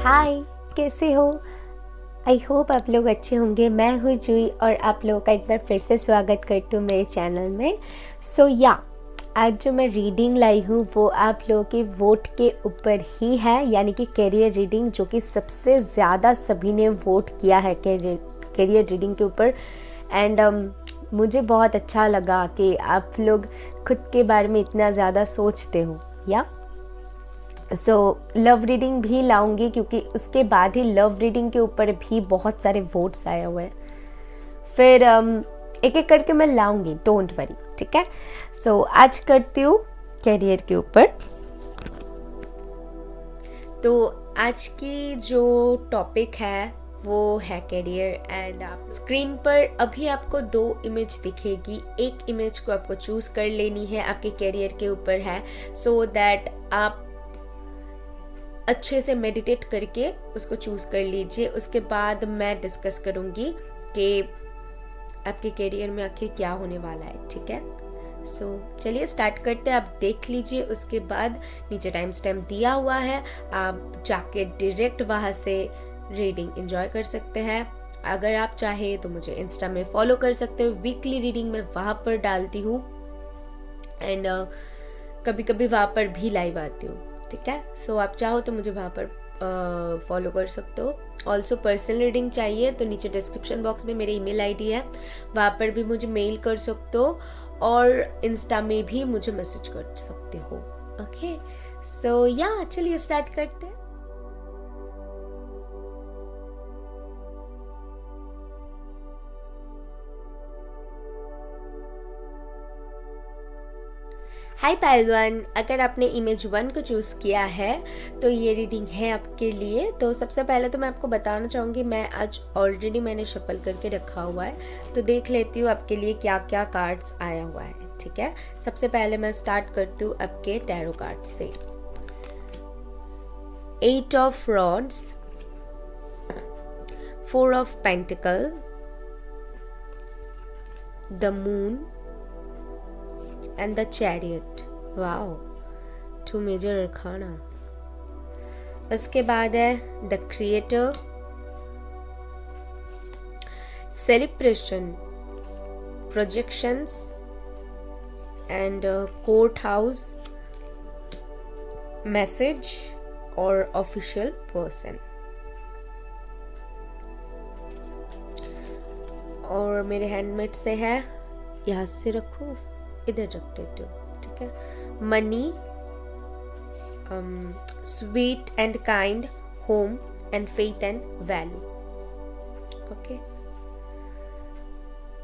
हाय, कैसे हो? I hope आप लोग अच्छे होंगे। मैं हूँ जुई और आप लोगों का एक बार फिर से स्वागत करती हूँ मेरे चैनल में। आज जो मैं रीडिंग लाई हूँ वो आप लोगों के वोट के ऊपर ही है, यानी कि कैरियर रीडिंग, जो कि सबसे ज़्यादा सभी ने वोट किया है कैरियर रीडिंग के ऊपर। एंड मुझे बहुत अच्छा लगा कि आप लोग खुद के बारे में इतना ज़्यादा सोचते हो। लव रीडिंग भी लाऊंगी, क्योंकि उसके बाद ही लव रीडिंग के ऊपर भी बहुत सारे वोट्स आए हुए हैं। फिर एक एक करके मैं लाऊंगी, डोंट वरी, ठीक है। आज करती हूँ कैरियर के ऊपर। तो आज की जो टॉपिक है वो है कैरियर। एंड आप स्क्रीन पर अभी आपको 2 इमेज दिखेगी। एक इमेज को आपको चूज कर लेनी है, आपके कैरियर के ऊपर है, सो दैट आप अच्छे से मेडिटेट करके उसको चूज कर लीजिए। उसके बाद मैं डिस्कस करूंगी कि आपके करियर में आखिर क्या होने वाला है, ठीक है। चलिए स्टार्ट करते हैं। आप देख लीजिए, उसके बाद नीचे टाइम स्टैम्प दिया हुआ है, आप जाके डायरेक्ट वहां से रीडिंग एंजॉय कर सकते हैं। अगर आप चाहे तो मुझे इंस्टा में फॉलो कर सकते हो, वीकली रीडिंग मैं वहां पर डालती हूँ एंड कभी कभी वहां पर भी लाइव आती हूँ, ठीक है। आप चाहो तो मुझे वहाँ पर फॉलो कर सकते हो। ऑल्सो पर्सनल रीडिंग चाहिए तो नीचे डिस्क्रिप्शन बॉक्स में मेरी ईमेल आईडी है, वहाँ पर भी मुझे मेल कर सकते हो और इंस्टा में भी मुझे मैसेज कर सकते हो। ओके, चलिए स्टार्ट करते हैं। हाय पहलवान, अगर आपने इमेज 1 को चूज़ किया है तो ये रीडिंग है आपके लिए। तो सबसे पहले तो मैं आपको बताना चाहूँगी, मैं आज ऑलरेडी मैंने शफल करके रखा हुआ है, तो देख लेती हूँ आपके लिए क्या क्या कार्ड्स आया हुआ है, ठीक है। सबसे पहले मैं स्टार्ट करती हूँ आपके टैरो कार्ड से। 8 of rods, 4 of pentacle, the moon and the chariot. Wow, 2 major arcana. उसके बाद है the creator, celebration, projections and courthouse, message और official person. और मेरे हैंडमेड से है, यहाँ से रखो, इधर रख देते हो, ठीक है। Money, sweet and kind, home and faith and value. Okay,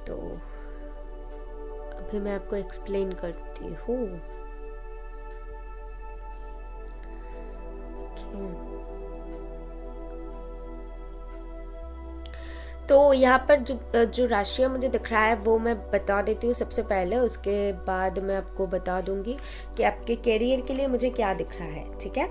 तो अभी मैं आपको एक्सप्लेन करती हूँ। तो यहाँ पर जो राशियाँ मुझे दिख रहा है वो मैं बता देती हूँ सबसे पहले, उसके बाद मैं आपको बता दूंगी कि आपके कैरियर के लिए मुझे क्या दिख रहा है, ठीक है।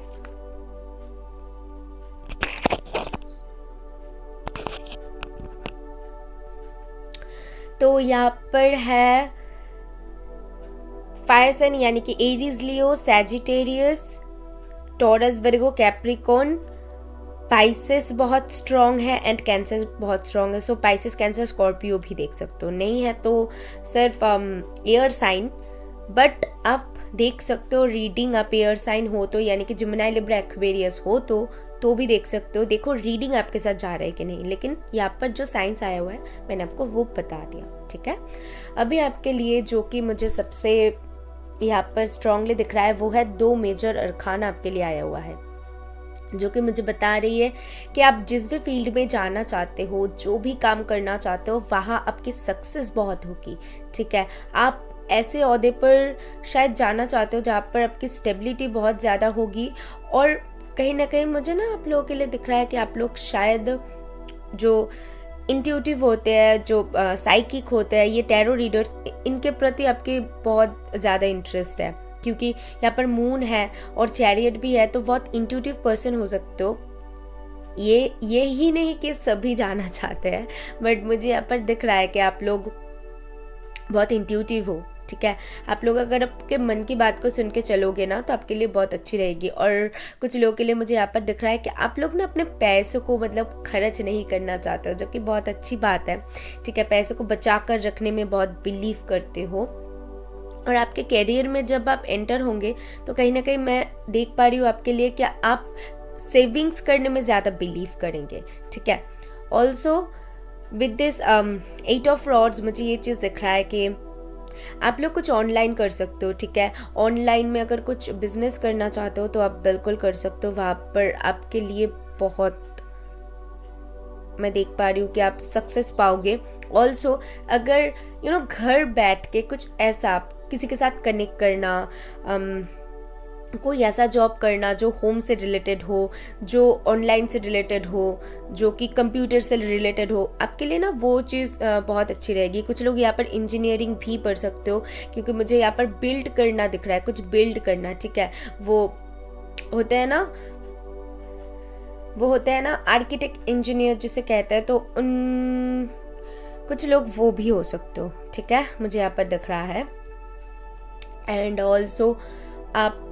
तो यहाँ पर है फायर साइन, यानी कि एरीज, लियो, सैजिटेरियस, टॉरस, वर्गो, कैप्रिकॉन, पाइसेस बहुत स्ट्रॉन्ग है एंड कैंसर बहुत स्ट्रॉन्ग है। पाइसेस, कैंसर, स्कॉर्पियो भी देख सकते हो। नहीं है तो सिर्फ एयर साइन, बट आप देख सकते हो रीडिंग आप एयर साइन हो तो, यानी कि जिमिनी, लिब्रा, एक्वेरियस हो तो भी देख सकते हो। देखो रीडिंग आपके साथ जा रहा है कि नहीं, लेकिन यहाँ पर जो साइंस आया हुआ है मैंने आपको वो बता दिया, ठीक है। अभी आपके लिए जो कि मुझे सबसे यहाँ पर स्ट्रांगली दिख रहा है वो है 2 मेजर अरखाना आपके लिए आया हुआ है, जो कि मुझे बता रही है कि आप जिस भी फील्ड में जाना चाहते हो, जो भी काम करना चाहते हो, वहाँ आपकी सक्सेस बहुत होगी, ठीक है। आप ऐसे ओहदे पर शायद जाना चाहते हो जहाँ पर आपकी स्टेबिलिटी बहुत ज़्यादा होगी। और कहीं ना कहीं मुझे ना आप लोगों के लिए दिख रहा है कि आप लोग शायद जो इंट्यूटिव होते हैं, जो साइकिक होते हैं, ये टैरो रीडर्स, इनके प्रति आपकी बहुत ज़्यादा इंटरेस्ट है, क्योंकि यहाँ पर मून है और चैरियट भी है, तो बहुत इंट्यूटिव पर्सन हो सकते हो। ये ही नहीं कि सभी जाना चाहते हैं, बट मुझे यहाँ पर दिख रहा है कि आप लोग बहुत इंट्यूटिव हो, ठीक है। आप लोग अगर आपके मन की बात को सुन के चलोगे ना तो आपके लिए बहुत अच्छी रहेगी। और कुछ लोगों के लिए मुझे यहाँ पर दिख रहा है कि आप लोग ना अपने पैसों को मतलब खर्च नहीं करना चाहते हो, जो कि बहुत अच्छी बात है, ठीक है। पैसों को बचा कर रखने में बहुत बिलीव करते हो। और आपके कैरियर में जब आप एंटर होंगे तो कहीं ना कहीं मैं देख पा रही हूँ आपके लिए कि आप सेविंग्स करने में ज़्यादा बिलीव करेंगे, ठीक है। Also with this 8 of rods मुझे ये चीज़ दिख रहा है कि आप लोग कुछ ऑनलाइन कर सकते हो, ठीक है। ऑनलाइन में अगर कुछ बिजनेस करना चाहते हो तो आप बिल्कुल कर सकते हो। वहाँ पर आपके लिए बहुत, मैं देख पा रही हूँ कि आप सक्सेस पाओगे। ऑल्सो अगर घर बैठ के कुछ ऐसा किसी के साथ कनेक्ट करना, कोई ऐसा जॉब करना जो होम से रिलेटेड हो, जो ऑनलाइन से रिलेटेड हो, जो कि कंप्यूटर से रिलेटेड हो, आपके लिए ना वो चीज़ बहुत अच्छी रहेगी। कुछ लोग यहाँ पर इंजीनियरिंग भी पढ़ सकते हो, क्योंकि मुझे यहाँ पर बिल्ड करना दिख रहा है, कुछ बिल्ड करना, ठीक है। वो होते हैं ना आर्किटेक्ट इंजीनियर जिसे कहते हैं, तो उन कुछ लोग वो भी हो सकते हो, ठीक है, मुझे यहाँ पर दिख रहा है। एंड ऑल्सो आप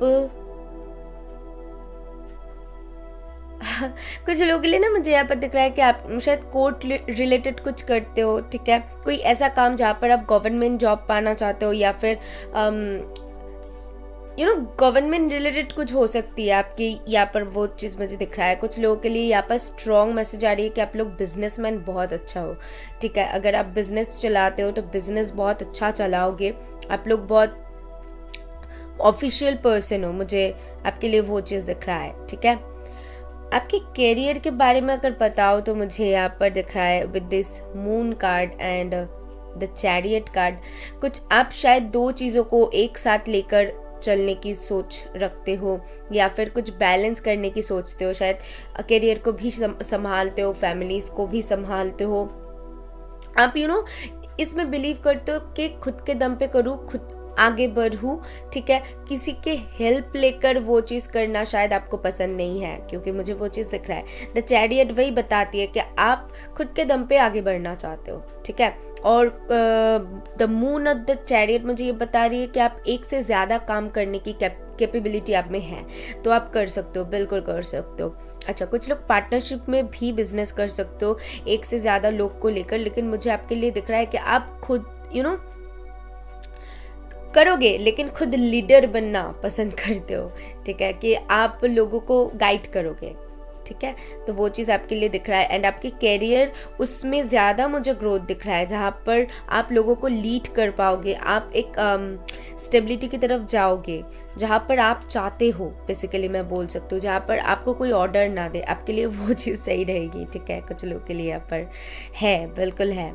कुछ लोगों के लिए ना मुझे यहाँ पर दिख रहा है कि आप शायद कोर्ट रिलेटेड कुछ करते हो, ठीक है। कोई ऐसा काम जहाँ पर आप गवर्नमेंट जॉब पाना चाहते हो, या फिर गवर्नमेंट रिलेटेड कुछ हो सकती है आपकी यहाँ पर, वो चीज़ मुझे दिख रहा है। कुछ लोगों के लिए यहाँ पर स्ट्रॉन्ग मैसेज आ रही है कि आप लोग बिजनेसमैन बहुत अच्छा हो, ठीक है। अगर आप बिजनेस चलाते हो तो बिजनेस बहुत अच्छा चलाओगे, आप लोग बहुत ऑफिशियल पर्सन हो, मुझे आपके लिए वो चीज़ दिख रहा है, ठीक है। आपके कैरियर के बारे में अगर बताओ तो मुझे यहाँ पर दिख रहा है with this moon card and the chariot card, कुछ आप शायद दो चीज़ों को एक साथ लेकर चलने की सोच रखते हो, या फिर कुछ बैलेंस करने की सोचते हो। शायद कैरियर को भी संभालते हो, फैमिलीज को भी संभालते हो। आप इसमें बिलीव करते हो कि खुद के दम पे करूँ, खुद आगे बढ़ूँ, ठीक है। किसी के हेल्प लेकर वो चीज़ करना शायद आपको पसंद नहीं है, क्योंकि मुझे वो चीज़ दिख रहा है। द चैरियट वही बताती है कि आप खुद के दम पे आगे बढ़ना चाहते हो, ठीक है। और the moon of the chariot मुझे ये बता रही है कि आप एक से ज़्यादा काम करने की कैपेबिलिटी आप में है, तो आप कर सकते हो, बिल्कुल कर सकते हो। अच्छा, कुछ लोग पार्टनरशिप में भी बिजनेस कर सकते हो एक से ज़्यादा लोग को लेकर, लेकिन मुझे आपके लिए दिख रहा है कि आप खुद करोगे, लेकिन खुद लीडर बनना पसंद करते हो, ठीक है, कि आप लोगों को गाइड करोगे, ठीक है। तो वो चीज़ आपके लिए दिख रहा है। एंड आपके कैरियर, उसमें ज़्यादा मुझे ग्रोथ दिख रहा है, जहाँ पर आप लोगों को लीड कर पाओगे, आप एक स्टेबिलिटी की तरफ जाओगे, जहाँ पर आप चाहते हो, बेसिकली मैं बोल सकती हूँ, जहाँ पर आपको कोई ऑर्डर ना दे, आपके लिए वो चीज़ सही रहेगी, ठीक है। कुछ लोगों के लिए यहाँ पर है, बिल्कुल है।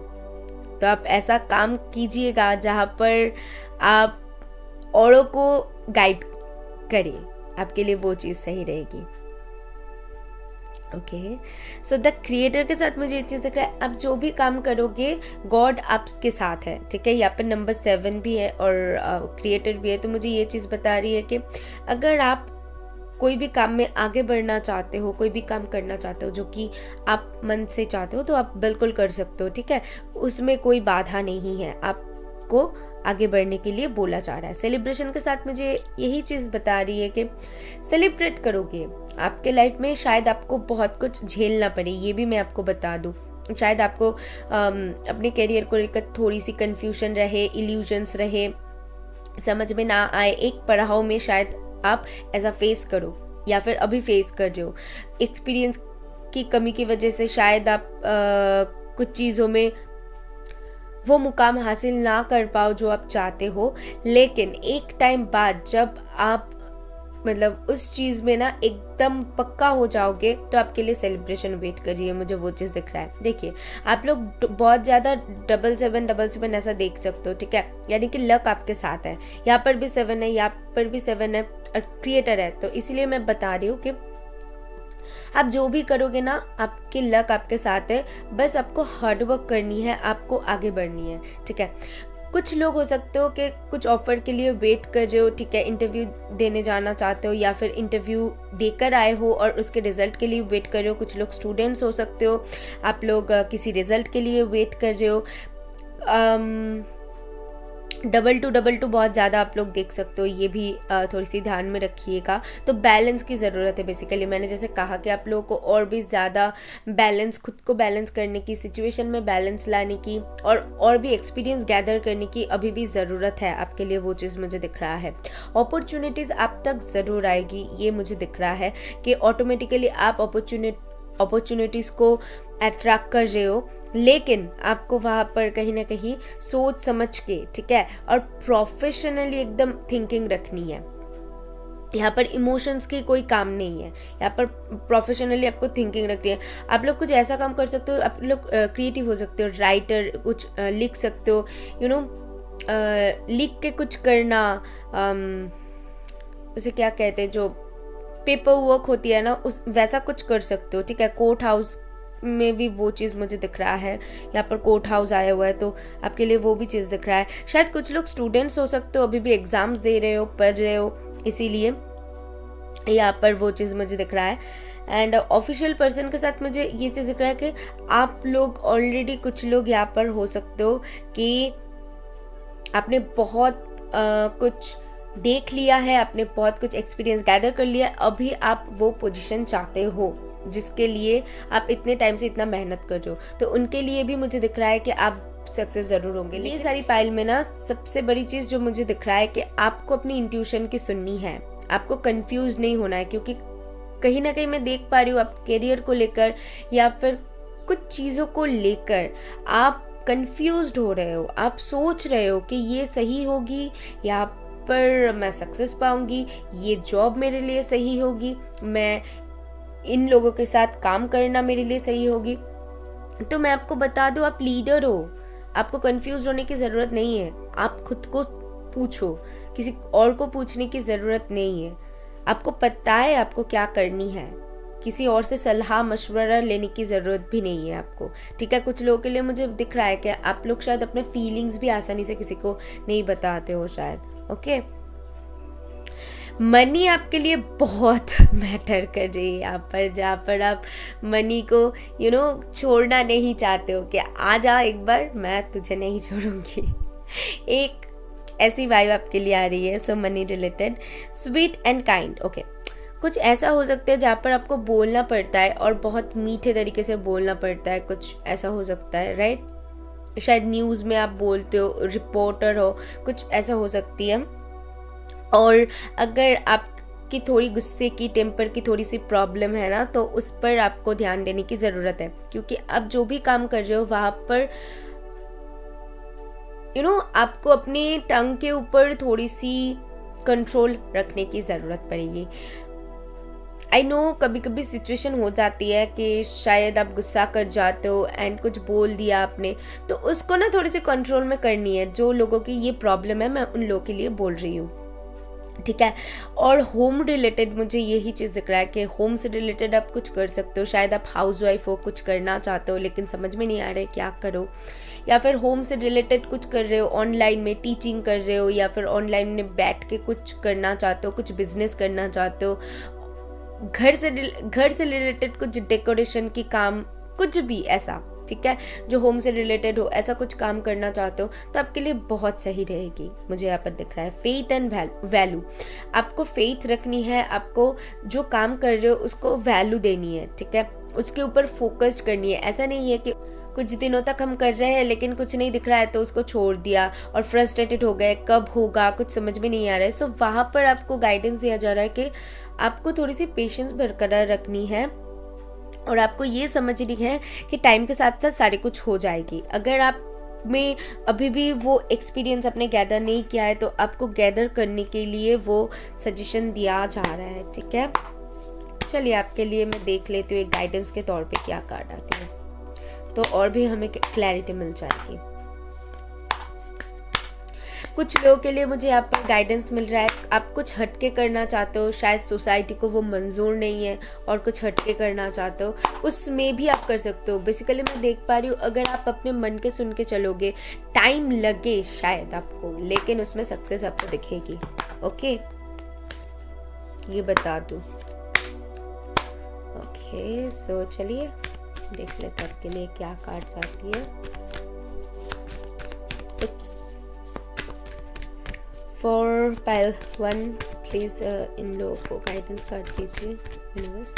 तो आप ऐसा काम कीजिएगा जहाँ पर आप औरों को गाइड करिए, आपके लिए वो चीज़ सही रहेगी। ओके, सो द क्रिएटर के साथ मुझे ये चीज़ दिख रहा है, आप जो भी काम करोगे गॉड आपके साथ है, ठीक है। यहाँ पर नंबर 7 भी है और क्रिएटर भी है, तो मुझे ये चीज़ बता रही है कि अगर आप कोई भी काम में आगे बढ़ना चाहते हो, कोई भी काम करना चाहते हो जो कि आप मन से चाहते हो, तो आप बिल्कुल कर सकते हो, ठीक है। उसमें कोई बाधा नहीं है, आपको आगे बढ़ने के लिए बोला जा रहा है। सेलिब्रेशन के साथ मुझे यही चीज़ बता रही है कि सेलिब्रेट करोगे। आपके लाइफ में शायद आपको बहुत कुछ झेलना पड़े, ये भी मैं आपको बता दूँ। शायद आपको अपने करियर को लेकर थोड़ी सी कन्फ्यूजन रहे, इल्यूजन्स रहे, समझ में ना आए, एक पड़ाव में शायद आप ऐसा फेस करो, या फिर अभी फेस कर रहे हो। एक्सपीरियंस की कमी की वजह से शायद आप कुछ चीज़ों में वो मुकाम हासिल ना कर पाओ जो आप चाहते हो, लेकिन एक टाइम बाद जब आप मतलब उस चीज़ में ना एकदम पक्का हो जाओगे, तो आपके लिए सेलिब्रेशन वेट कर रही है, मुझे वो चीज़ दिख रहा है। देखिए, आप लोग बहुत ज़्यादा 777 ऐसा देख सकते हो, ठीक है, यानी कि लक आपके साथ है। यहाँ पर भी 7 है, यहाँ पर भी 7 है, और क्रिएटर है, तो इसलिए मैं बता रही हूँ कि आप जो भी करोगे ना, आपके लक आपके साथ है, बस आपको हार्डवर्क करनी है, आपको आगे बढ़नी है, ठीक है। कुछ लोग हो सकते हो कि कुछ ऑफर के लिए वेट कर रहे हो, ठीक है, इंटरव्यू देने जाना चाहते हो, या फिर इंटरव्यू देकर आए हो और उसके रिजल्ट के लिए वेट कर रहे हो। कुछ लोग स्टूडेंट्स हो सकते हो, आप लोग किसी रिजल्ट के लिए वेट कर रहे हो। डबल टू बहुत ज़्यादा आप लोग देख सकते हो, ये भी थोड़ी सी ध्यान में रखिएगा। तो बैलेंस की ज़रूरत है बेसिकली। मैंने जैसे कहा कि आप लोगों को और भी ज़्यादा बैलेंस, खुद को बैलेंस करने की, सिचुएशन में बैलेंस लाने की और भी एक्सपीरियंस गैदर करने की अभी भी ज़रूरत है आपके लिए। वो चीज़ मुझे दिख रहा है। अपॉर्चुनिटीज़ आप तक ज़रूर आएगी, ये मुझे दिख रहा है कि ऑटोमेटिकली आप अपॉर्चुनिटीज़ को अट्रैक्ट कर रहे हो, लेकिन आपको वहाँ पर कहीं ना कहीं सोच समझ के, ठीक है, और प्रोफेशनली एकदम थिंकिंग रखनी है। यहाँ पर इमोशंस की कोई काम नहीं है, यहाँ पर प्रोफेशनली आपको थिंकिंग रखनी है। आप लोग कुछ ऐसा काम कर सकते हो, आप लोग क्रिएटिव हो सकते हो, राइटर, कुछ लिख सकते हो, लिख के कुछ करना, उसे क्या कहते हैं, जो पेपर वर्क होती है ना, उस वैसा कुछ कर सकते हो, ठीक है। कोर्ट हाउस में भी वो चीज़ मुझे दिख रहा है, यहाँ पर कोर्ट हाउस आया हुआ है, तो आपके लिए वो भी चीज़ दिख रहा है। शायद कुछ लोग स्टूडेंट्स हो सकते हो, अभी भी एग्जाम्स दे रहे हो, पढ़ रहे हो, इसीलिए यहाँ पर वो चीज़ मुझे दिख रहा है। एंड ऑफिशियल पर्सन के साथ मुझे ये चीज़ दिख रहा है कि आप लोग ऑलरेडी, कुछ लोग यहाँ पर हो सकते हो कि आपने बहुत कुछ देख लिया है, आपने बहुत कुछ एक्सपीरियंस गैदर कर लिया है, अभी आप वो पोजीशन चाहते हो जिसके लिए आप इतने टाइम से इतना मेहनत कर रहे हो, तो उनके लिए भी मुझे दिख रहा है कि आप सक्सेस जरूर होंगे। ये सारी पाइल में ना सबसे बड़ी चीज़ जो मुझे दिख रहा है कि आपको अपनी इंट्यूशन की सुननी है, आपको कंफ्यूज नहीं होना है, क्योंकि कहीं ना कहीं मैं देख पा रही हूँ आप करियर को लेकर या फिर कुछ चीज़ों को लेकर आप कंफ्यूज्ड हो रहे हो, आप सोच रहे हो कि ये सही होगी, यहाँ पर मैं सक्सेस पाऊंगी, ये जॉब मेरे लिए सही होगी, मैं इन लोगों के साथ काम करना मेरे लिए सही होगी। तो मैं आपको बता दूं, आप लीडर हो, आपको कंफ्यूज होने की ज़रूरत नहीं है। आप खुद को पूछो, किसी और को पूछने की ज़रूरत नहीं है। आपको पता है आपको क्या करनी है, किसी और से सलाह मशवरा लेने की ज़रूरत भी नहीं है आपको, ठीक है। कुछ लोगों के लिए मुझे दिख रहा है कि आप लोग शायद अपने फीलिंग्स भी आसानी से किसी को नहीं बताते हो शायद, ओके। मनी आपके लिए बहुत मैटर कर रही है यहाँ पर, जहाँ पर आप मनी को छोड़ना नहीं चाहते हो कि आ जा एक बार, मैं तुझे नहीं छोड़ूंगी। एक ऐसी वाइब आपके लिए आ रही है। So money related, sweet and kind, okay. कुछ ऐसा हो सकता है जहाँ पर आपको बोलना पड़ता है और बहुत मीठे तरीके से बोलना पड़ता है, कुछ ऐसा हो सकता है, राइट। शायद न्यूज़ में आप बोलते हो, रिपोर्टर हो, कुछ ऐसा हो सकती है। और अगर आपकी थोड़ी गुस्से की, टेम्पर की थोड़ी सी प्रॉब्लम है ना, तो उस पर आपको ध्यान देने की ज़रूरत है, क्योंकि आप जो भी काम कर रहे हो वहाँ पर आपको अपनी टंग के ऊपर थोड़ी सी कंट्रोल रखने की ज़रूरत पड़ेगी। आई नो कभी कभी सिचुएशन हो जाती है कि शायद आप गुस्सा कर जाते हो एंड कुछ बोल दिया आपने, तो उसको ना थोड़ी सी कंट्रोल में करनी है। जो लोगों की ये प्रॉब्लम है, मैं उन लोगों के लिए बोल रही हूँ, ठीक है। और होम रिलेटेड मुझे यही चीज़ दिख रहा है कि होम से रिलेटेड आप कुछ कर सकते हो। शायद आप हाउसवाइफ हो, कुछ करना चाहते हो लेकिन समझ में नहीं आ रहा है क्या करो, या फिर होम से रिलेटेड कुछ कर रहे हो, ऑनलाइन में टीचिंग कर रहे हो, या फिर ऑनलाइन में बैठ के कुछ करना चाहते हो, कुछ बिजनेस करना चाहते हो, घर से रिलेटेड कुछ डेकोरेशन की काम, कुछ भी ऐसा, ठीक है, जो होम से रिलेटेड हो, ऐसा कुछ काम करना चाहते हो तो आपके लिए बहुत सही रहेगी। मुझे यहाँ पर दिख रहा है फेथ एंड वैल्यू। आपको फेथ रखनी है, आपको जो काम कर रहे हो उसको वैल्यू देनी है, ठीक है, उसके ऊपर फोकस्ड करनी है। ऐसा नहीं है कि कुछ दिनों तक हम कर रहे हैं लेकिन कुछ नहीं दिख रहा है तो उसको छोड़ दिया और फ्रस्ट्रेटेड हो गए, कब होगा कुछ समझ में नहीं आ रहा है। सो वहाँ पर आपको गाइडेंस दिया जा रहा है कि आपको थोड़ी सी पेशेंस बरकरार रखनी है और आपको ये समझनी है कि टाइम के साथ साथ सारे कुछ हो जाएगी। अगर आप में अभी भी वो एक्सपीरियंस आपने गैदर नहीं किया है तो आपको गैदर करने के लिए वो सजेशन दिया जा रहा है, ठीक है। चलिए आपके लिए मैं देख लेती हूँ एक गाइडेंस के तौर पे क्या कार्ड आती है, तो और भी हमें क्लैरिटी मिल जाएगी। कुछ लोगों के लिए मुझे यहाँ पर गाइडेंस मिल रहा है, आप कुछ हटके करना चाहते हो, शायद सोसाइटी को वो मंजूर नहीं है और कुछ हटके करना चाहते हो, उसमें भी आप कर सकते हो। बेसिकली मैं देख पा रही हूँ अगर आप अपने मन के सुन के चलोगे, टाइम लगे शायद आपको, लेकिन उसमें सक्सेस आपको दिखेगी, ओके, ये बता दूँ। ओके सो चलिए देख लेते हैं आपके लिए क्या कार्ड्स आती है। फॉर पाइल 1 प्लीज इन लोगों को गाइडेंस कर दीजिए universe.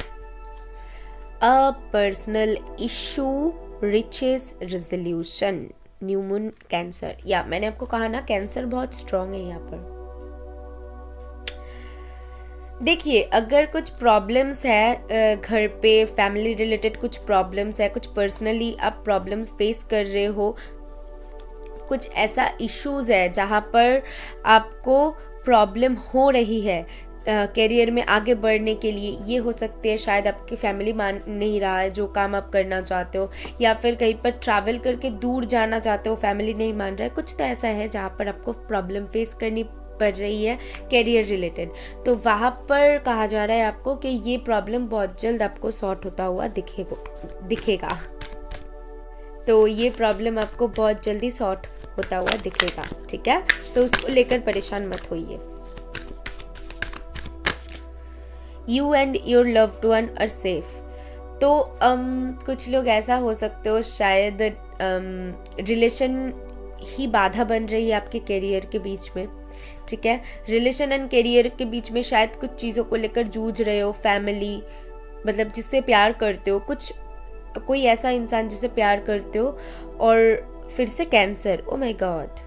A personal issue riches resolution, new moon cancer. या मैंने आपको कहा ना कैंसर बहुत स्ट्रांग है यहाँ पर। देखिए अगर कुछ प्रॉब्लम्स है घर पे, फैमिली रिलेटेड कुछ प्रॉब्लम्स है, कुछ पर्सनली आप प्रॉब्लम फेस कर रहे हो, कुछ ऐसा इश्यूज है जहाँ पर आपको प्रॉब्लम हो रही है करियर में आगे बढ़ने के लिए, ये हो सकती है शायद आपकी फैमिली मान नहीं रहा है जो काम आप करना चाहते हो, या फिर कहीं पर ट्रैवल करके दूर जाना चाहते हो, फैमिली नहीं मान रहा है, कुछ तो ऐसा है जहाँ पर आपको प्रॉब्लम फेस करनी पड़ रही है करियर रिलेटेड। तो वहाँ पर कहा जा रहा है आपको कि ये प्रॉब्लम बहुत जल्द आपको सॉर्ट होता हुआ दिखेगा। तो ये प्रॉब्लम आपको बहुत जल्दी सॉर्ट होता हुआ दिखेगा, ठीक है। सो उसको लेकर परेशान मत होइए। You and your loved one are safe. तो कुछ लोग ऐसा हो सकते हो शायद रिलेशन ही बाधा बन रही है आपके करियर के बीच में, ठीक है। रिलेशन एंड करियर के बीच में शायद कुछ चीज़ों को लेकर जूझ रहे हो। फैमिली मतलब जिससे प्यार करते हो, कुछ कोई ऐसा इंसान जिसे प्यार करते हो, और फिर से cancer. Oh my God,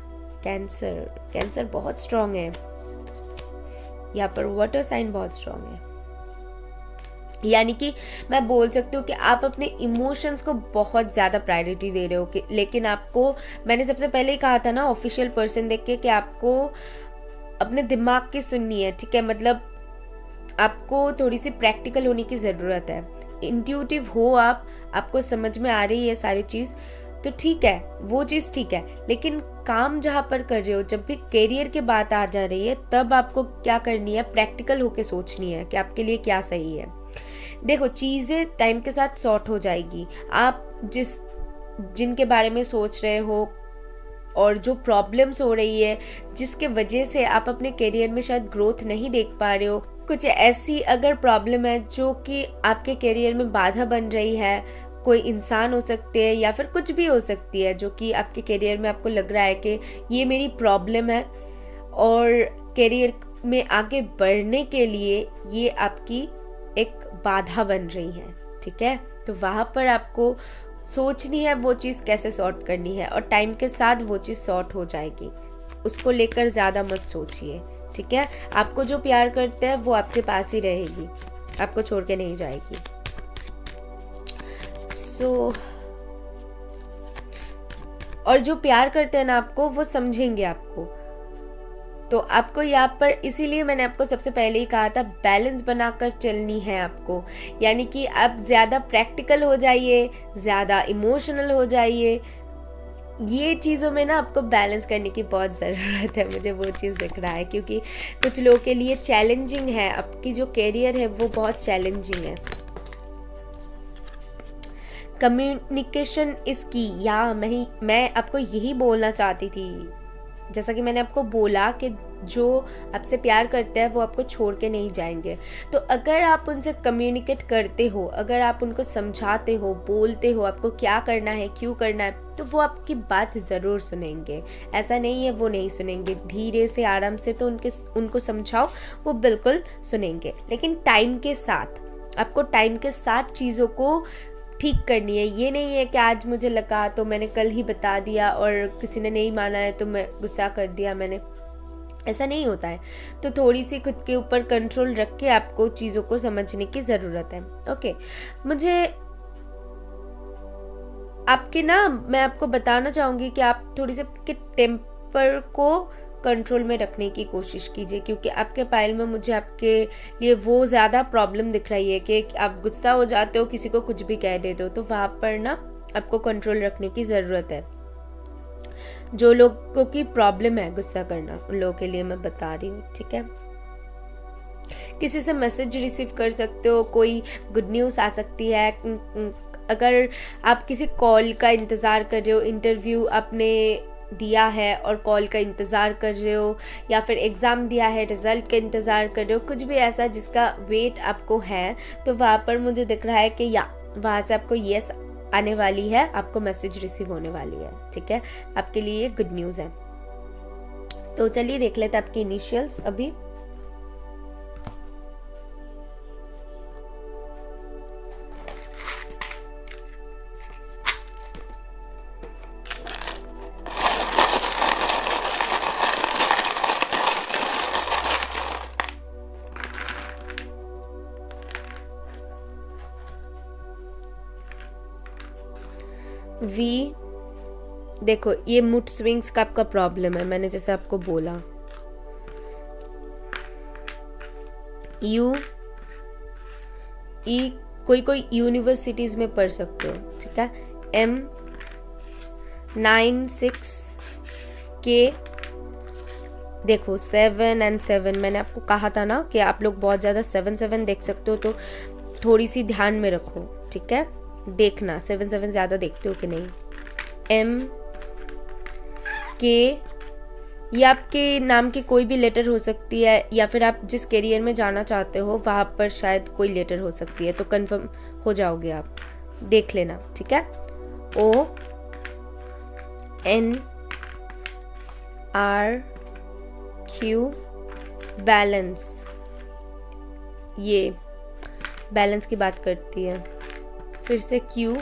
cancer बहुत स्ट्रांग है यहाँ पर। वाटर साइन बहुत स्ट्रांग है, यानी कि मैं बोल सकती हूँ कि आप अपने इमोशंस को बहुत ज़्यादा प्रायोरिटी दे रहे हो लेकिन आपको, मैंने सबसे पहले ही कहा था ना ऑफिशियल पर्सन देख के, कि आपको अपने दिमाग की सुननी है, ठीक है। मतलब आपको थोड़ी सी प्रैक्टिकल होने की ज़रूरत है। इंट्यूटिव हो आपको समझ में आ रही है सारी चीज़, तो ठीक है, वो चीज़ ठीक है। लेकिन काम जहाँ पर कर रहे हो, जब भी करियर की बात आ जा रही है, तब आपको क्या करनी है, प्रैक्टिकल होके सोचनी है कि आपके लिए क्या सही है। देखो चीज़ें टाइम के साथ सॉर्ट हो जाएगी। आप जिनके बारे में सोच रहे हो और जो प्रॉब्लम्स हो रही है जिसके वजह से आप अपने करियर में शायद ग्रोथ नहीं देख पा रहे हो, कुछ ऐसी अगर प्रॉब्लम है जो कि आपके करियर में बाधा बन रही है, कोई इंसान हो सकते हैं या फिर कुछ भी हो सकती है जो कि आपके करियर में आपको लग रहा है कि ये मेरी प्रॉब्लम है और करियर में आगे बढ़ने के लिए ये आपकी एक बाधा बन रही है, ठीक है। तो वहाँ पर आपको सोचनी है वो चीज़ कैसे सॉर्ट करनी है, और टाइम के साथ वो चीज़ सॉर्ट हो जाएगी। उसको लेकर ज़्यादा मत सोचिए, ठीक है। आपको जो प्यार करते हैं वो आपके पास ही रहेगी, आपको छोड़ के नहीं जाएगी। और जो प्यार करते हैं ना आपको, वो समझेंगे आपको। तो आपको यहाँ पर, इसीलिए मैंने आपको सबसे पहले ही कहा था, बैलेंस बनाकर चलनी है आपको। यानी कि आप ज़्यादा प्रैक्टिकल हो जाइए, ज़्यादा इमोशनल हो जाइए। ये चीज़ों में ना आपको बैलेंस करने की बहुत ज़रूरत है, मुझे वो चीज़ दिख रहा है, क्योंकि कुछ लोगों के लिए चैलेंजिंग है। आपकी जो करियर है वो बहुत चैलेंजिंग है। कम्युनिकेशन इज की, या मैं आपको यही बोलना चाहती थी। जैसा कि मैंने आपको बोला कि जो आपसे प्यार करते हैं वो आपको छोड़ के नहीं जाएंगे। तो अगर आप उनसे कम्युनिकेट करते हो, अगर आप उनको समझाते हो, बोलते हो आपको क्या करना है, क्यों करना है, तो वो आपकी बात ज़रूर सुनेंगे। ऐसा नहीं है वो नहीं सुनेंगे, धीरे से आराम से तो उनको समझाओ, वो बिल्कुल सुनेंगे। लेकिन टाइम के साथ, आपको टाइम के साथ चीज़ों को ठीक करनी है। ये नहीं है कि आज मुझे लगा तो मैंने कल ही बता दिया और किसी ने नहीं माना है तो मैं गुस्सा कर दिया मैंने, ऐसा नहीं होता है। तो थोड़ी सी खुद के ऊपर कंट्रोल रख के आपको चीज़ों को समझने की ज़रूरत है। ओके, मुझे आपके ना, मैं आपको बताना चाहूँगी कि आप थोड़ी सी आपके टेम्पर को कंट्रोल में रखने की कोशिश कीजिए, क्योंकि आपके पाइल में मुझे आपके लिए वो ज़्यादा प्रॉब्लम दिख रही है कि आप गुस्सा हो जाते हो, किसी को कुछ भी कह देते हो। तो वहाँ पर ना आपको कंट्रोल रखने की ज़रूरत है। जो लोगों की प्रॉब्लम है गुस्सा करना, उन लोगों के लिए मैं बता रही हूँ, ठीक है। किसी से मैसेज रिसीव कर सकते हो, कोई गुड न्यूज़ आ सकती है। अगर आप किसी कॉल का इंतज़ार कर रहे हो, इंटरव्यू आपने दिया है और कॉल का इंतज़ार कर रहे हो, या फिर एग्ज़ाम दिया है, रिज़ल्ट का इंतज़ार कर रहे हो, कुछ भी ऐसा जिसका वेट आपको है, तो वहाँ पर मुझे दिख रहा है कि वहाँ से आपको येस आने वाली है, आपको मैसेज रिसीव होने वाली है, ठीक है। आपके लिए ये गुड न्यूज़ है। तो चलिए देख लेते हैं आपके इनिशियल्स अभी। वी, देखो ये मूड स्विंग्स का आपका प्रॉब्लम है, मैंने जैसे आपको बोला। यू, ई, कोई यूनिवर्सिटीज में पढ़ सकते हो, ठीक है। एम, 9, 6, के, देखो 7 and 7, मैंने आपको कहा था ना कि आप लोग बहुत ज़्यादा 7 देख सकते हो, तो थोड़ी सी ध्यान में रखो, ठीक है। देखना 7 ज़्यादा देखते हो कि नहीं। एम, के, ये आपके नाम की कोई भी लेटर हो सकती है, या फिर आप जिस करियर में जाना चाहते हो वहाँ पर शायद कोई लेटर हो सकती है, तो कंफर्म हो जाओगे आप, देख लेना, ठीक है। ओ, एन, आर, क्यू, बैलेंस, ये बैलेंस की बात करती है। फिर से क्यू,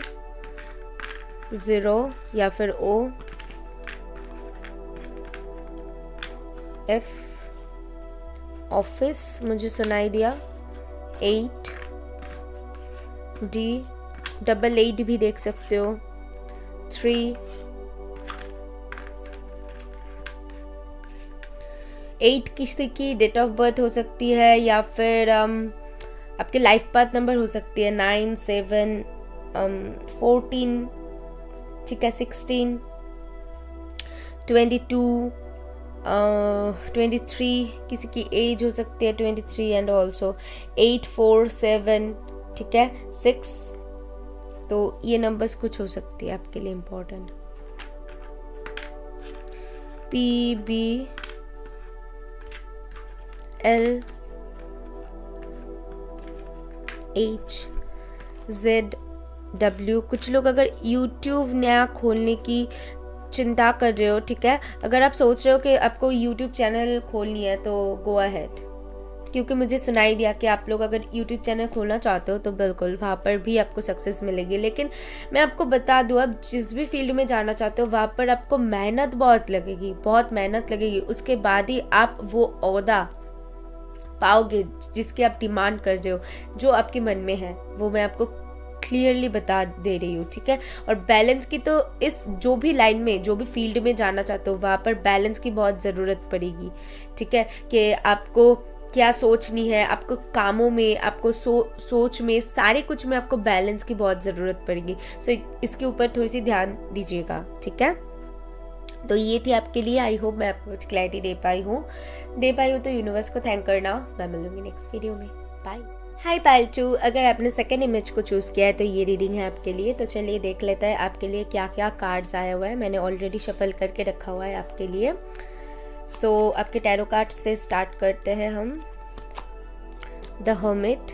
0 या फिर ओ, एफ, ऑफिस मुझे सुनाई दिया, 8, डी, 88 भी देख सकते हो, 3, 8 किसी की डेट ऑफ बर्थ हो सकती है, या फिर आपके लाइफ पाथ नंबर हो सकती है, 9, 7, 14, ठीक है, 16, 22, 23 किसी की एज हो सकती है, 23 एंड ऑल्सो 8, 4, 7, ठीक है, 6, तो ये नंबर्स कुछ हो सकती है आपके लिए important. P, B, L, H, Z, W. कुछ लोग अगर यूट्यूब नया खोलने की चिंता कर रहे हो, ठीक है, अगर आप सोच रहे हो कि आपको यूट्यूब चैनल खोलनी है तो गो अहेड, क्योंकि मुझे सुनाई दिया कि आप लोग अगर यूट्यूब चैनल खोलना चाहते हो तो बिल्कुल वहाँ पर भी आपको सक्सेस मिलेगी। लेकिन मैं आपको बता दूँ, आप जिस भी फील्ड में जाना चाहते हो वहाँ पर आपको मेहनत बहुत लगेगी, बहुत मेहनत लगेगी, उसके बाद ही आप वो ओहदा पाओगे जिसकी आप डिमांड कर रहे हो, जो आपके मन में है, वो मैं आपको क्लियरली बता दे रही हूँ, ठीक है। और बैलेंस की तो इस जो भी लाइन में, जो भी फील्ड में जाना चाहते हो वहाँ पर बैलेंस की बहुत ज़रूरत पड़ेगी, ठीक है, कि आपको क्या सोचनी है, आपको कामों में, आपको सोच में, सारे कुछ में आपको बैलेंस की बहुत ज़रूरत पड़ेगी। सो इसके ऊपर थोड़ी सी ध्यान दीजिएगा, ठीक है। तो ये थी आपके लिए, आई होप मैं आपको कुछ क्लैरिटी दे पाई हूँ तो यूनिवर्स को थैंक करना। मैं मिलूंगी नेक्स्ट वीडियो में, बाय। हाय पालतू, अगर आपने सेकंड इमेज को चूज़ किया है तो ये रीडिंग है आपके लिए। तो चलिए देख लेते हैं आपके लिए क्या क्या कार्ड्स आया हुआ है। मैंने ऑलरेडी शफल करके रखा हुआ है आपके लिए। सो आपके टैरो कार्ड से स्टार्ट करते हैं हम। The hermit,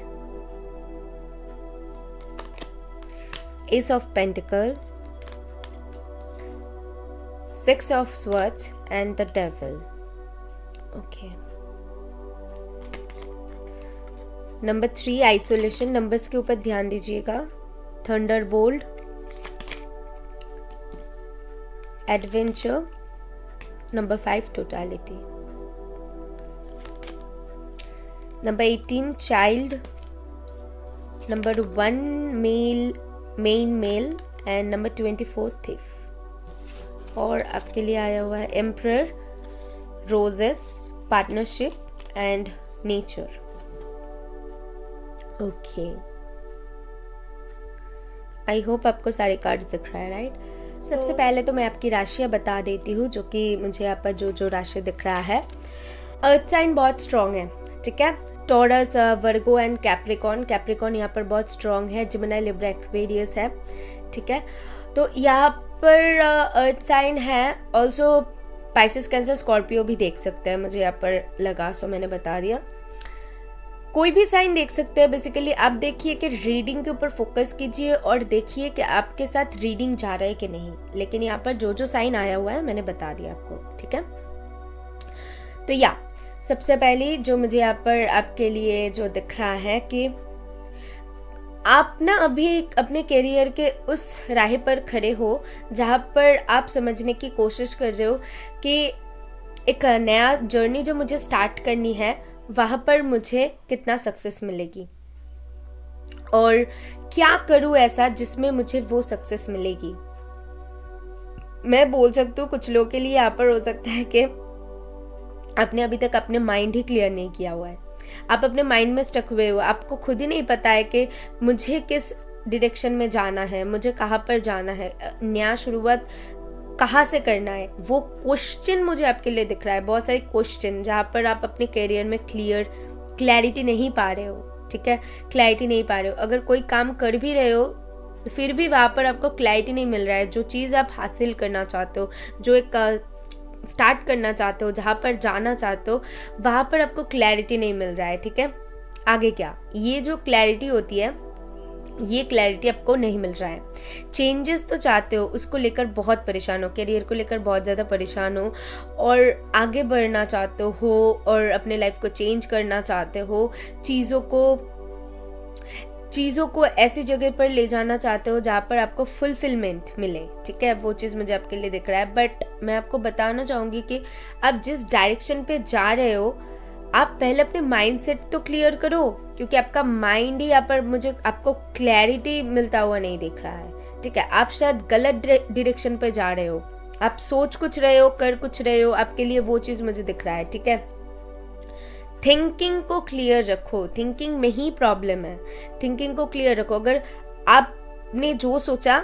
S of pentacle, 6 of swords and the devil. Okay. Number 3 isolation, numbers के ऊपर ध्यान दीजिएगा। Thunderbolt, adventure, number 5 totality, number 18 child, number 1 main male and number 24 thief. और आपके लिए आया हुआ है emperor, roses, partnership and nature. Okay, I hope आपको सारे कार्ड्स दिख रहा है, राइट। सबसे पहले तो मैं आपकी राशियां बता देती हूँ, जो कि मुझे यहाँ पर जो राशि दिख रहा है। अर्थ साइन बहुत स्ट्रॉन्ग है, ठीक है। Taurus, Virgo and Capricorn. Capricorn यहाँ पर बहुत स्ट्रॉन्ग है। जिमिनी, लिब्रा, एक्वेरियस है, ठीक है। तो यहाँ पर अर्थ साइन है। ऑल्सो पाइसेस, कैंसर, स्कॉर्पियो भी देख सकते हैं, मुझे यहाँ पर लगा, सो मैंने बता दिया। कोई भी साइन देख सकते हैं। बेसिकली आप देखिए कि रीडिंग के ऊपर फोकस कीजिए और देखिए कि आपके साथ रीडिंग जा रहा है कि नहीं। लेकिन यहाँ पर जो साइन आया हुआ है मैंने बता दिया आपको, ठीक है। तो या सबसे पहले जो मुझे यहाँ पर आपके लिए जो दिख रहा है कि आप ना अभी अपने करियर के उस राह पर खड़े हो जहाँ पर आप समझने की कोशिश कर रहे हो कि एक नया जर्नी जो मुझे स्टार्ट करनी है वहाँ पर मुझे कितना सक्सेस मिलेगी और क्या करूँ ऐसा जिसमें मुझे वो सक्सेस मिलेगी। मैं बोल सकती हूँ कुछ लोगों के लिए यहाँ पर हो सकता है कि आपने अभी तक अपने माइंड ही क्लियर नहीं किया हुआ है, आप अपने माइंड में स्टक हुए हो, आपको खुद ही नहीं पता है कि मुझे किस डायरेक्शन में जाना है, मुझे कहाँ पर जाना है, नया शुरुआत कहाँ से करना है। वो क्वेश्चन मुझे आपके लिए दिख रहा है, बहुत सारे क्वेश्चन जहाँ पर आप अपने करियर में क्लैरिटी नहीं पा रहे हो। ठीक है, क्लैरिटी नहीं पा रहे हो। अगर कोई काम कर भी रहे हो फिर भी वहाँ पर आपको क्लैरिटी नहीं मिल रहा है। जो चीज़ आप हासिल करना चाहते हो, जो एक स्टार्ट करना चाहते हो, जहाँ पर जाना चाहते हो, वहाँ पर आपको क्लैरिटी नहीं मिल रहा है। ठीक है, आगे क्या, ये जो क्लैरिटी होती है ये क्लैरिटी आपको नहीं मिल रहा है। चेंजेस तो चाहते हो, उसको लेकर बहुत परेशान हो, करियर को लेकर बहुत ज़्यादा परेशान हो और आगे बढ़ना चाहते हो और अपने लाइफ को चेंज करना चाहते हो, चीज़ों को ऐसी जगह पर ले जाना चाहते हो जहाँ पर आपको फुलफिलमेंट मिले। ठीक है, वो चीज़ मुझे आपके लिए दिख रहा है। बट मैं आपको बताना चाहूँगी कि आप जिस डायरेक्शन पे जा रहे हो आप पहले अपने माइंड सेट तो क्लियर करो, क्योंकि आपका माइंड ही यहाँ पर मुझे आपको क्लैरिटी मिलता हुआ नहीं दिख रहा है। ठीक है, आप शायद गलत डायरेक्शन पे जा रहे हो, आप सोच कुछ रहे हो, कर कुछ रहे हो, आपके लिए वो चीज़ मुझे दिख रहा है। ठीक है, थिंकिंग को क्लियर रखो, थिंकिंग में ही प्रॉब्लम है। थिंकिंग को क्लियर रखो, अगर आपने जो सोचा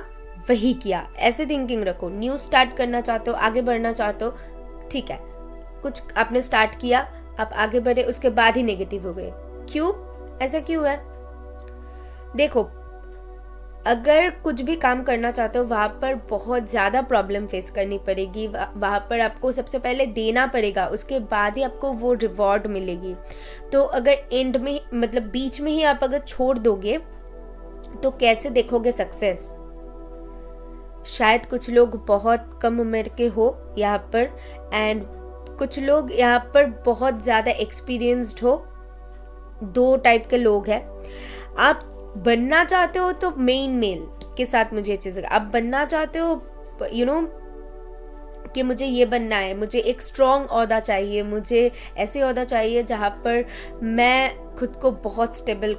वही किया, ऐसे थिंकिंग रखो। न्यू स्टार्ट करना चाहते हो, आगे बढ़ना चाहते हो, ठीक है, कुछ आपने स्टार्ट किया, आप आगे बढ़े, उसके बाद ही नेगेटिव हो गए। क्यों, ऐसा क्यों है? देखो, अगर कुछ भी काम करना चाहते हो वहाँ पर बहुत ज़्यादा प्रॉब्लम फेस करनी पड़ेगी, वहाँ पर आपको सबसे पहले देना पड़ेगा, उसके बाद ही आपको वो रिवॉर्ड मिलेगी। तो अगर एंड में मतलब बीच में ही आप अगर छोड़ दोगे तो कैसे देखोगे सक्सेस? शायद कुछ लोग बहुत कम उम्र के हो यहाँ पर एंड कुछ लोग यहाँ पर बहुत ज़्यादा एक्सपीरियंस्ड हो। दो टाइप के लोग हैं। आप बनना चाहते हो तो मेल के साथ मुझे ये चीज़, आप बनना चाहते हो कि मुझे ये बनना है, मुझे एक स्ट्रॉन्ग ओहदा चाहिए, मुझे ऐसे ओहदा चाहिए जहाँ पर मैं खुद को बहुत स्टेबल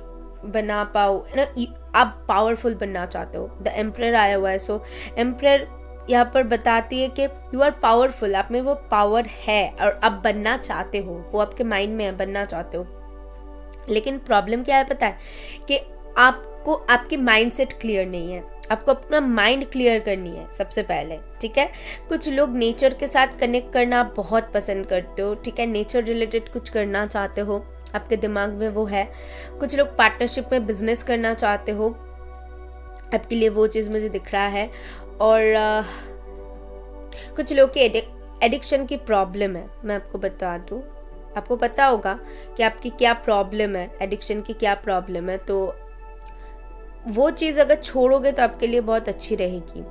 बना पाऊँ ना। आप पावरफुल बनना चाहते हो, द एम्परर आया हुआ है, सो एम्परर यहाँ पर बताती है कि यू आर पावरफुल, आप में वो पावर है और आप बनना चाहते हो, वो आपके माइंड में है, बनना चाहते हो। लेकिन प्रॉब्लम क्या है पता है कि आपको आपकी माइंडसेट क्लियर नहीं है, आपको अपना माइंड क्लियर करनी है सबसे पहले। ठीक है, कुछ लोग नेचर के साथ कनेक्ट करना बहुत पसंद करते हो। ठीक है, नेचर रिलेटेड कुछ करना चाहते हो, आपके दिमाग में वो है। कुछ लोग पार्टनरशिप में बिजनेस करना चाहते हो, आपके लिए वो चीज़ मुझे दिख रहा है। और कुछ लोग की एडिक्शन की प्रॉब्लम है। मैं आपको बता दूँ, आपको पता होगा कि आपकी क्या प्रॉब्लम है, एडिक्शन की क्या प्रॉब्लम है, तो वो चीज़ अगर छोड़ोगे तो आपके लिए बहुत अच्छी रहेगी।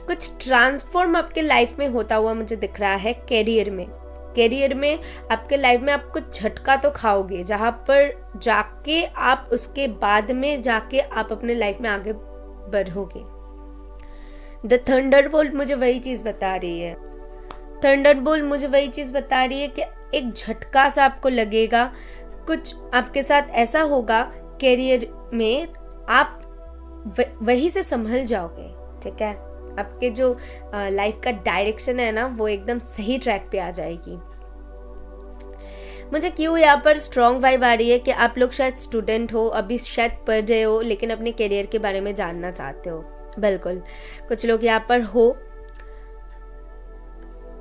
कुछ ट्रांसफॉर्म आपके लाइफ में होता हुआ मुझे दिख रहा है करियर में आपके लाइफ में आप कुछ झटका तो खाओगे, जहाँ पर जाके आप उसके बाद में जाके आप अपने लाइफ में आगे बढ़ोगे। द थंडरबोल्ट मुझे वही चीज़ बता रही है। थंडरबोल्ट मुझे वही चीज़ बता रही है कि एक झटका सा आपको लगेगा, कुछ आपके साथ ऐसा होगा करियर में, आप वही से संभल जाओगे। ठीक है, आपके जो लाइफ का डायरेक्शन है ना, वो एकदम सही ट्रैक पे आ जाएगी। मुझे क्यों यहाँ पर स्ट्रॉन्ग वाइब आ रही है कि आप लोग शायद स्टूडेंट हो, अभी शायद पढ़ रहे हो, लेकिन अपने करियर के बारे में जानना चाहते हो। बिल्कुल, कुछ लोग यहाँ पर हो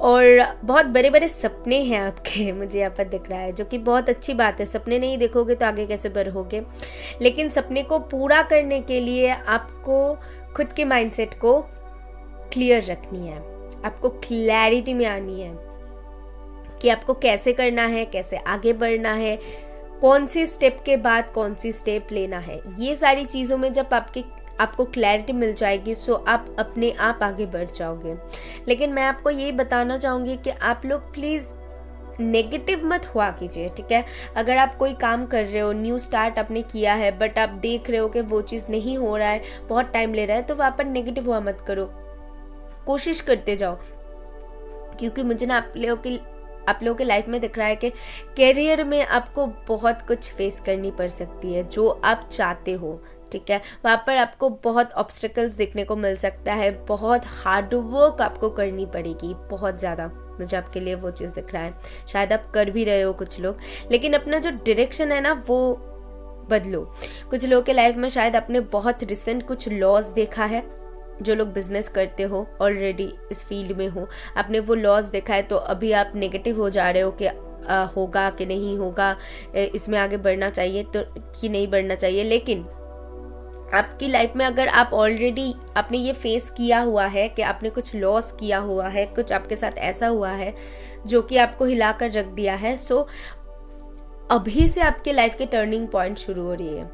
और बहुत बड़े बड़े सपने हैं आपके, मुझे यहाँ पर दिख रहा है, जो कि बहुत अच्छी बात है। सपने नहीं देखोगे तो आगे कैसे बढ़ोगे, लेकिन सपने को पूरा करने के लिए आपको खुद के माइंडसेट को क्लियर रखनी है, आपको क्लैरिटी में आनी है कि आपको कैसे करना है, कैसे आगे बढ़ना है, कौन सी स्टेप के बाद कौन सी स्टेप लेना है। ये सारी चीज़ों में जब आपको क्लैरिटी मिल जाएगी, सो आप अपने आप आगे बढ़ जाओगे। लेकिन मैं आपको यही बताना चाहूँगी कि आप लोग प्लीज़ नेगेटिव मत हुआ कीजिए, ठीक है। अगर आप कोई काम कर रहे हो, न्यू स्टार्ट आपने किया है, बट आप देख रहे हो कि वो चीज़ नहीं हो रहा है, बहुत टाइम ले रहा है, तो वहाँ पर नेगेटिव हुआ मत करो, कोशिश करते जाओ। क्योंकि मुझे ना आप लोगों के लाइफ में दिख रहा है कि करियर में आपको बहुत कुछ फेस करनी पड़ सकती है जो आप चाहते हो, ठीक है। वहाँ पर आपको बहुत ऑब्स्टिकल्स देखने को मिल सकता है, बहुत हार्ड वर्क आपको करनी पड़ेगी, बहुत ज़्यादा। मुझे आपके लिए वो चीज़ दिख रहा है, शायद आप कर भी रहे हो कुछ लोग, लेकिन अपना जो डायरेक्शन है ना वो बदलो। कुछ लोगों के लाइफ में शायद आपने बहुत रिसेंट कुछ लॉस देखा है, जो लोग बिजनेस करते हो, ऑलरेडी इस फील्ड में हो, आपने वो लॉस देखा है, तो अभी आप नेगेटिव हो जा रहे हो कि होगा कि नहीं होगा, इसमें आगे बढ़ना चाहिए तो कि नहीं बढ़ना चाहिए। लेकिन आपकी लाइफ में अगर आप ऑलरेडी आपने ये फेस किया हुआ है कि आपने कुछ लॉस किया हुआ है, कुछ आपके साथ ऐसा हुआ है जो कि आपको हिला कर रख दिया है, सो अभी से आपके लाइफ के टर्निंग पॉइंट शुरू हो रही है,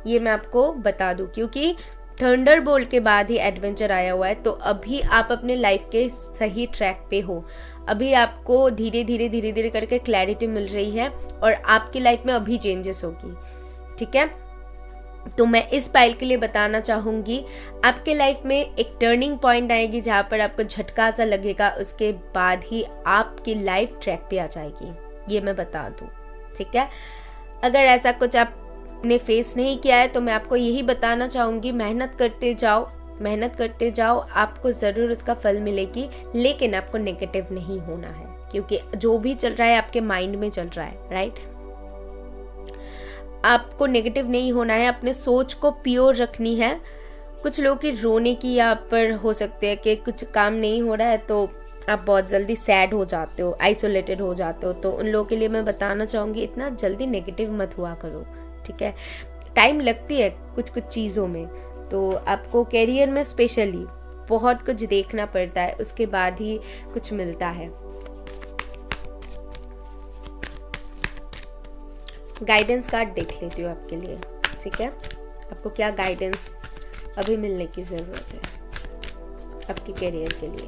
ये मैं आपको बता दूं। क्योंकि थंडरबोल्ट के बाद ही एडवेंचर आया हुआ है, तो अभी आप अपने लाइफ के सही ट्रैक पे हो। अभी आपको धीरे धीरे करके क्लैरिटी मिल रही है और आपकी लाइफ में अभी चेंजेस होगी, ठीक है। तो मैं इस पाइल के लिए बताना चाहूंगी, आपके लाइफ में एक टर्निंग पॉइंट आएगी जहां पर आपको झटका सा लगेगा, उसके बाद ही आपकी लाइफ ट्रैक पे आ जाएगी, ये मैं बता दूं, ठीक है। अगर ऐसा कुछ आपने फेस नहीं किया है तो मैं आपको यही बताना चाहूंगी, मेहनत करते जाओ, आपको जरूर उसका फल मिलेगी। लेकिन आपको नेगेटिव नहीं होना है, क्योंकि जो भी चल रहा है आपके माइंड में चल रहा है, राइट। आपको नेगेटिव नहीं होना है, अपने सोच को प्योर रखनी है। कुछ लोगों की रोने की यहाँ पर हो सकते हैं कि कुछ काम नहीं हो रहा है तो आप बहुत जल्दी सैड हो जाते हो, आइसोलेटेड हो जाते हो, तो उन लोगों के लिए मैं बताना चाहूँगी इतना जल्दी नेगेटिव मत हुआ करो, ठीक है। टाइम लगती है कुछ चीज़ों में, तो आपको कैरियर में स्पेशली बहुत कुछ देखना पड़ता है, उसके बाद ही कुछ मिलता है। गाइडेंस कार्ड देख लेती हूँ आपके लिए, ठीक है। आपको क्या गाइडेंस अभी मिलने की ज़रूरत है आपके करियर के लिए।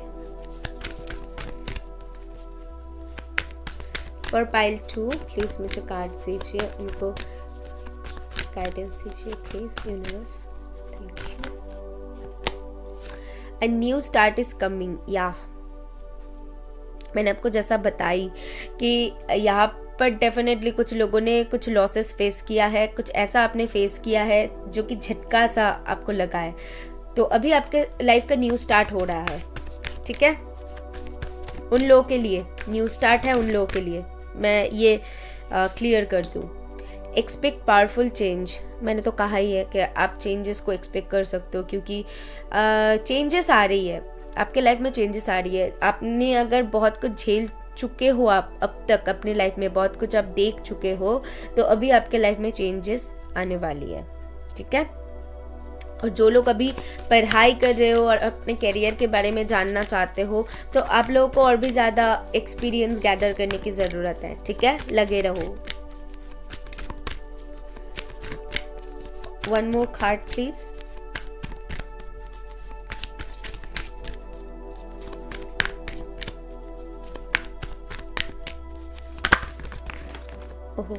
फॉर पाइल 2 प्लीज मुझे कार्ड दीजिए, इनको गाइडेंस दीजिए please universe, thank you. A new start is coming, या मैंने आपको जैसा बताई कि यहाँ पर डेफिनेटली कुछ लोगों ने कुछ लॉसेस फेस किया है, कुछ ऐसा आपने फेस किया है जो कि झटका सा आपको लगा है, तो अभी आपके लाइफ का न्यू स्टार्ट हो रहा है, ठीक है। उन लोगों के लिए न्यू स्टार्ट है, उन लोगों के लिए मैं ये क्लियर कर दूं। एक्सपेक्ट पावरफुल चेंज, मैंने तो कहा ही है कि आप चेंजेस को एक्सपेक्ट कर सकते हो, क्योंकि चेंजेस आ रही है आपके लाइफ में, चेंजेस आ रही है। आपने अगर बहुत कुछ झेल चुके हो, आप अब तक अपने लाइफ में बहुत कुछ आप देख चुके हो, तो अभी आपके लाइफ में चेंजेस आने वाली है, ठीक है। और जो लोग अभी पढ़ाई कर रहे हो और अपने करियर के बारे में जानना चाहते हो, तो आप लोगों को और भी ज़्यादा एक्सपीरियंस गैदर करने की ज़रूरत है, ठीक है, लगे रहो। One more card please. ओहो,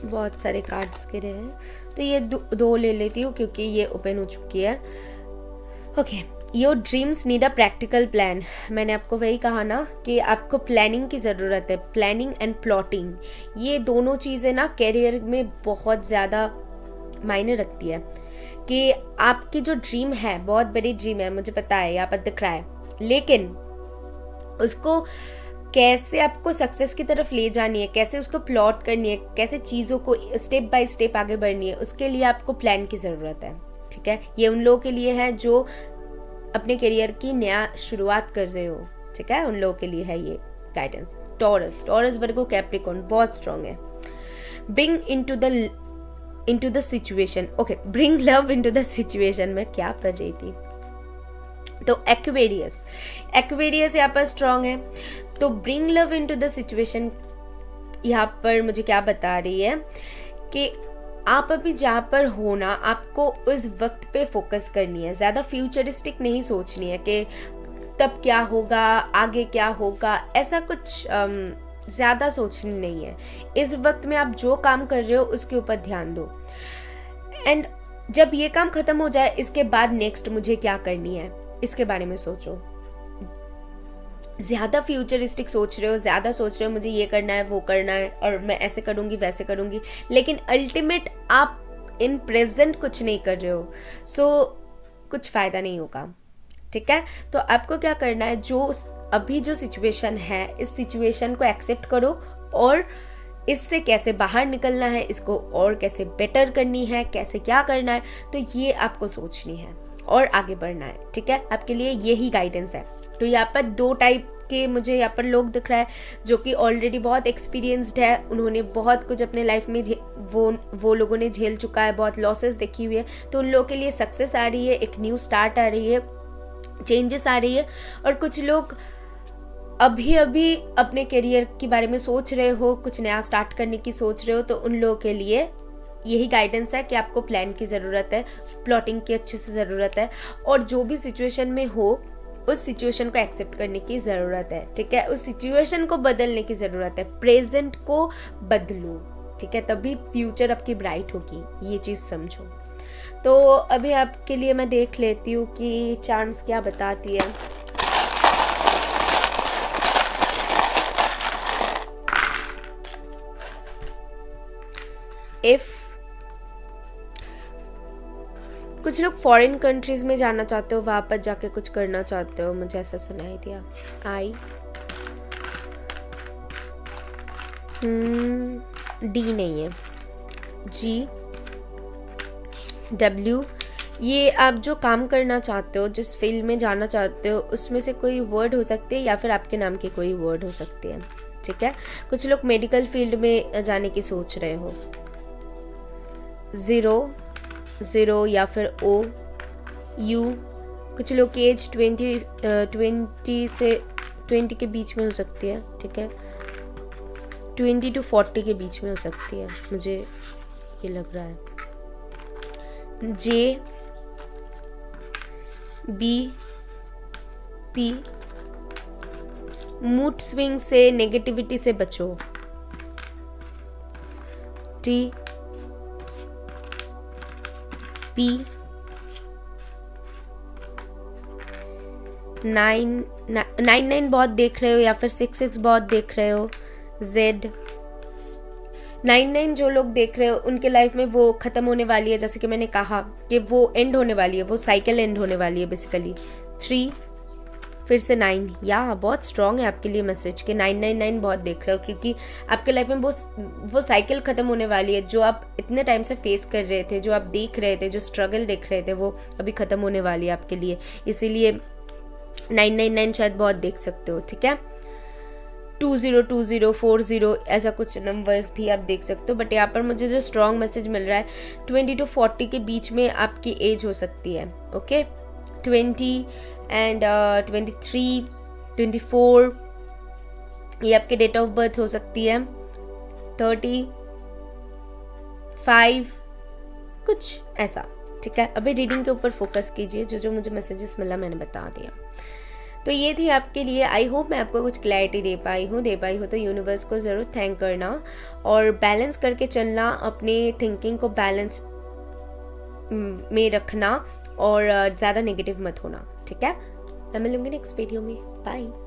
बहुत सारे कार्ड्स गिरे हैं, तो ये दो ले लेती हूँ क्योंकि ये ओपन हो चुकी है। Okay, your dreams need a practical plan. मैंने आपको वही कहा ना कि आपको प्लानिंग की ज़रूरत है, प्लानिंग एंड प्लॉटिंग, ये दोनों चीज़ें ना कैरियर में बहुत ज़्यादा मायने रखती है। कि आपकी जो ड्रीम है, बहुत बड़ी ड्रीम है, मुझे पता है, यहाँ पर दिख रहा है, लेकिन उसको कैसे आपको सक्सेस की तरफ ले जानी है, कैसे उसको प्लॉट करनी है, कैसे चीज़ों को स्टेप बाय स्टेप आगे बढ़नी है, उसके लिए आपको प्लान की ज़रूरत है, ठीक है। ये उन लोगों के लिए है जो अपने करियर की नया शुरुआत कर रहे हो, ठीक है, उन लोगों के लिए है ये गाइडेंस। टॉरस वर्गो कैप्रिकॉर्न बहुत स्ट्रांग है। Bring into the situation, okay, bring love into the situation, मैं क्या पढ़ रही थी, तो एक्वेरियस यहाँ पर स्ट्रांग है। तो bring love into the situation यहाँ पर मुझे क्या बता रही है कि आप अभी जहाँ पर हो ना, आपको उस वक्त पे फोकस करनी है, ज़्यादा फ्यूचरिस्टिक नहीं सोचनी है कि तब क्या होगा, आगे क्या होगा, ऐसा कुछ ज़्यादा सोचनी नहीं है। इस वक्त में आप जो काम कर रहे हो उसके ऊपर ध्यान दो, एंड जब ये काम खत्म हो जाए इसके बाद नेक्स्ट मुझे क्या करनी है इसके बारे में सोचो। ज़्यादा फ्यूचरिस्टिक सोच रहे हो, ज़्यादा सोच रहे हो मुझे ये करना है वो करना है और मैं ऐसे करूँगी वैसे करूँगी, लेकिन अल्टीमेट आप इन प्रेजेंट कुछ नहीं कर रहे हो, सो कुछ फ़ायदा नहीं होगा। ठीक है, तो आपको क्या करना है, जो अभी जो सिचुएशन है इस सिचुएशन को एक्सेप्ट करो और इससे कैसे बाहर निकलना है, इसको और कैसे बेटर करनी है, कैसे क्या करना है, तो ये आपको सोचनी है और आगे बढ़ना है। ठीक है, आपके लिए यही गाइडेंस है। तो यहाँ पर 2 टाइप के मुझे यहाँ पर लोग दिख रहा है जो कि ऑलरेडी बहुत एक्सपीरियंस्ड है, उन्होंने बहुत कुछ अपने लाइफ में वो लोगों ने झेल चुका है, बहुत लॉसेस देखी हुई है, तो उन लोगों के लिए सक्सेस आ रही है, एक न्यू स्टार्ट आ रही है, चेंजेस आ रही है। और कुछ लोग अभी अभी अपने करियर के बारे में सोच रहे हो, कुछ नया स्टार्ट करने की सोच रहे हो, तो उन लोगों के लिए यही गाइडेंस है कि आपको प्लान की ज़रूरत है, प्लॉटिंग की अच्छे से ज़रूरत है, और जो भी सिचुएशन में हो उस सिचुएशन को एक्सेप्ट करने की ज़रूरत है। ठीक है, उस सिचुएशन को बदलने की ज़रूरत है, प्रेजेंट को बदलो। ठीक है, तभी फ्यूचर आपकी ब्राइट होगी, ये चीज़ समझो। तो अभी आपके लिए मैं देख लेती हूँ कि चार्म्स क्या बताती है। इफ कुछ लोग फॉरेन कंट्रीज में जाना चाहते हो, वहां पर जाके कुछ करना चाहते हो, मुझे ऐसा सुनाई दिया। आई डी नहीं है, जी डब्ल्यू। ये आप जो काम करना चाहते हो, जिस फील्ड में जाना चाहते हो, उसमें से कोई वर्ड हो सकती है या फिर आपके नाम की कोई वर्ड हो सकती है। ठीक है, कुछ लोग मेडिकल फील्ड में जाने की सोच रहे हो। 0 या फिर O U। कुछ लोग की एज 20 से 20 के बीच में हो सकती है। ठीक है, 20 to 40 के बीच में हो सकती है, मुझे ये लग रहा है। J B P। Mood swing से, नेगेटिविटी से बचो। T P 9 बहुत देख रहे हो या फिर 6 बहुत देख रहे हो। Z 9 जो लोग देख रहे हो उनके लाइफ में वो खत्म होने वाली है, जैसे कि मैंने कहा कि वो एंड होने वाली है, वो साइकिल एंड होने वाली है बेसिकली। 3 फिर से 9, या बहुत स्ट्रॉन्ग है आपके लिए मैसेज कि 9 बहुत देख रहे हो, क्योंकि आपके लाइफ में वो साइकिल खत्म होने वाली है जो आप इतने टाइम से फेस कर रहे थे, जो आप देख रहे थे, जो स्ट्रगल देख रहे थे, वो अभी खत्म होने वाली है आपके लिए। इसीलिए 9 शायद बहुत देख सकते हो। ठीक है, 20 40 ऐसा कुछ नंबर्स भी आप देख सकते हो, बट यहाँ पर मुझे जो स्ट्रॉन्ग मैसेज मिल रहा है 20 to 40 के बीच में आपकी एज हो सकती है। ओके, 20 एंड 23 24 ये आपके डेट ऑफ बर्थ हो सकती है। 35 कुछ ऐसा। ठीक है, अभी रीडिंग के ऊपर फोकस कीजिए, जो मुझे मैसेजेस मिला मैंने बता दिया। तो ये थी आपके लिए। आई होप मैं आपको कुछ क्लैरिटी दे पाई हूँ तो यूनिवर्स को ज़रूर थैंक करना और बैलेंस करके चलना, अपने थिंकिंग को बैलेंस में रखना और ज़्यादा नेगेटिव मत होना। ठीक है, मैं मिलूंगी नेक्स्ट वीडियो में। बाय।